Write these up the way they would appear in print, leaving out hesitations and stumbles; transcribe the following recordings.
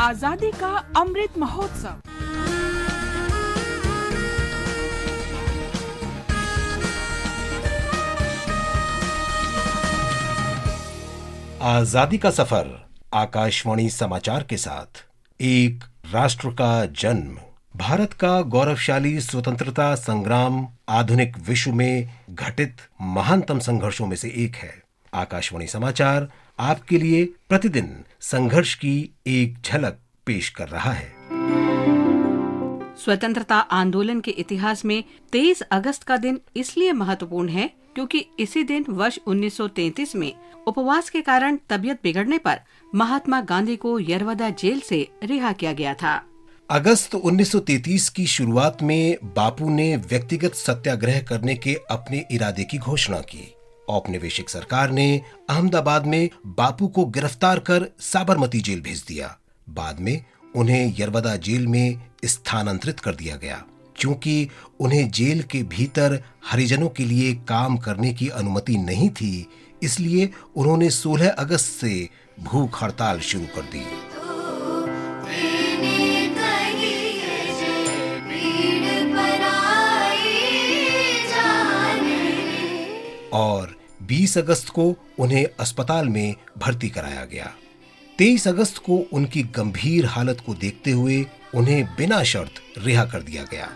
आजादी का अमृत महोत्सव। आजादी का सफर आकाशवाणी समाचार के साथ। एक राष्ट्र का जन्म, भारत का गौरवशाली स्वतंत्रता संग्राम आधुनिक विश्व में घटित महानतम संघर्षों में से एक है। आकाशवाणी समाचार आपके लिए प्रतिदिन संघर्ष की एक झलक पेश कर रहा है। स्वतंत्रता आंदोलन के इतिहास में 23 अगस्त का दिन इसलिए महत्वपूर्ण है क्योंकि इसी दिन वर्ष 1933 में उपवास के कारण तबीयत बिगड़ने पर महात्मा गांधी को यरवदा जेल से रिहा किया गया था। अगस्त 1933 की शुरुआत में बापू ने व्यक्तिगत सत्याग्रह करने के अपने इरादे की घोषणा की। औपनिवेशिक सरकार ने अहमदाबाद में बापू को गिरफ्तार कर साबरमती जेल भेज दिया। बाद में उन्हें यरवदा जेल में स्थानांतरित कर दिया गया। क्योंकि उन्हें जेल के भीतर हरिजनों के लिए काम करने की अनुमति नहीं थी, इसलिए उन्होंने 16 अगस्त से भूख हड़ताल शुरू कर दी। और 20 अगस्त को उन्हें अस्पताल में भर्ती कराया गया। 23 अगस्त को उनकी गंभीर हालत को देखते हुए उन्हें बिना शर्त रिहा कर दिया गया।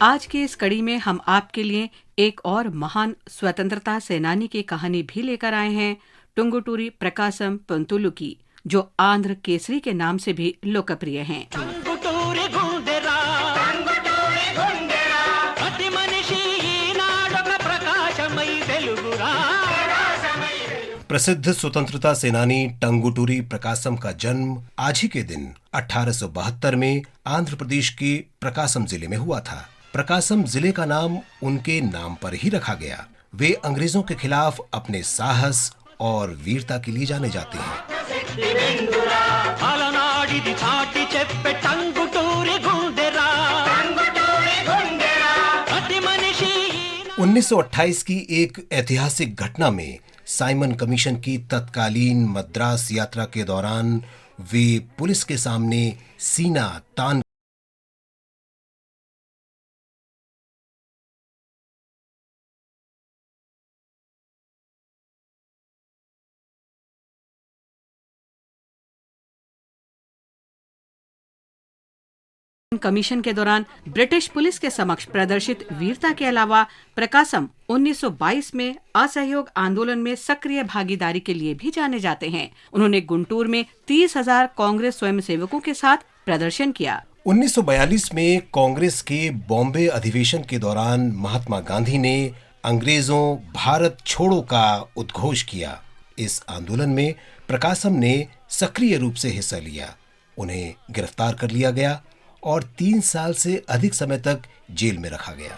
आज की इस कड़ी में हम आपके लिए एक और महान स्वतंत्रता सेनानी की कहानी भी लेकर आए हैं, टुंगुटूरी प्रकाशम पंतुलु की, जो आंध्र केसरी के नाम से भी लोकप्रिय हैं। प्रसिद्ध स्वतंत्रता सेनानी टंगुटूरी प्रकाशम का जन्म आज ही के दिन 1872 में आंध्र प्रदेश के प्रकाशम जिले में हुआ था। प्रकाशम जिले का नाम उनके नाम पर ही रखा गया। वे अंग्रेजों के खिलाफ अपने साहस और वीरता के लिए जाने जाते हैं। 1928 की एक ऐतिहासिक घटना में साइमन कमीशन की तत्कालीन मद्रास यात्रा के दौरान वे पुलिस के सामने सीना तान कमीशन के दौरान ब्रिटिश पुलिस के समक्ष प्रदर्शित वीरता के अलावा प्रकाशम 1922 में असहयोग आंदोलन में सक्रिय भागीदारी के लिए भी जाने जाते हैं। उन्होंने गुंटूर में 30,000 कांग्रेस स्वयंसेवकों के साथ प्रदर्शन किया। 1942 में कांग्रेस के बॉम्बे अधिवेशन के दौरान महात्मा गांधी ने अंग्रेजों भारत छोड़ो का उद्घोष किया। इस आंदोलन में प्रकाशम ने सक्रिय रूप से हिस्सा लिया। उन्हें गिरफ्तार कर लिया गया और 3 साल से अधिक समय तक जेल में रखा गया।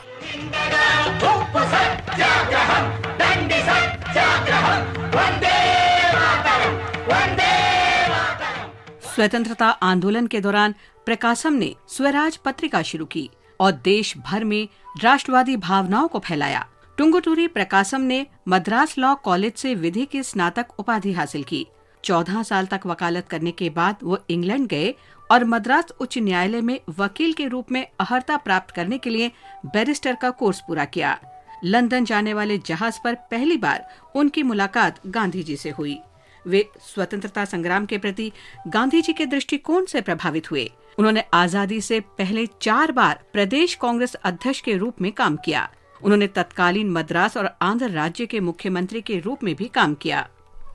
स्वतंत्रता आंदोलन के दौरान प्रकाशम ने स्वराज पत्रिका शुरू की और देश भर में राष्ट्रवादी भावनाओं को फैलाया। टुंगुटूरी प्रकाशम ने मद्रास लॉ कॉलेज से विधि की स्नातक उपाधि हासिल की। 14 साल तक वकालत करने के बाद वो इंग्लैंड गए और मद्रास उच्च न्यायालय में वकील के रूप में अहर्ता प्राप्त करने के लिए बैरिस्टर का कोर्स पूरा किया। लंदन जाने वाले जहाज पर पहली बार उनकी मुलाकात गांधी जी से हुई। वे स्वतंत्रता संग्राम के प्रति गांधी जी के दृष्टिकोण से प्रभावित हुए। उन्होंने आजादी से पहले 4 बार प्रदेश कांग्रेस अध्यक्ष के रूप में काम किया। उन्होंने तत्कालीन मद्रास और आंध्र राज्य के मुख्यमंत्री के रूप में भी काम किया।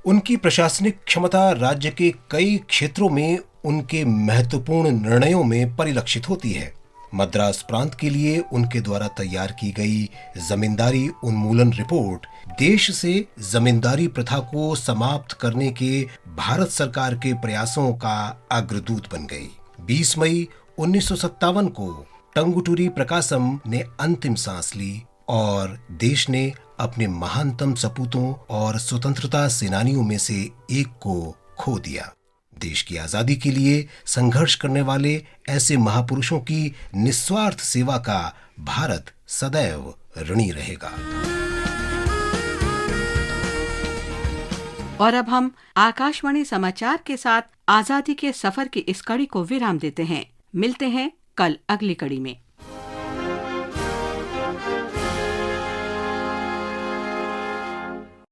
उनकी प्रशासनिक क्षमता राज्य के कई क्षेत्रों में उनके महत्वपूर्ण निर्णयों में परिलक्षित होती है। मद्रास प्रांत के लिए उनके द्वारा तैयार की गई जमींदारी उन्मूलन रिपोर्ट देश से जमींदारी प्रथा को समाप्त करने के भारत सरकार के प्रयासों का अग्रदूत बन गई। 20 मई 1957 को टंगुटूरी प्रकाशम ने अंतिम सांस ली और देश ने अपने महानतम सपूतों और स्वतंत्रता सेनानियों में से एक को खो दिया। देश की आजादी के लिए संघर्ष करने वाले ऐसे महापुरुषों की निस्वार्थ सेवा का भारत सदैव ऋणी रहेगा। और अब हम आकाशवाणी समाचार के साथ आजादी के सफर की इस कड़ी को विराम देते हैं। मिलते हैं कल अगली कड़ी में।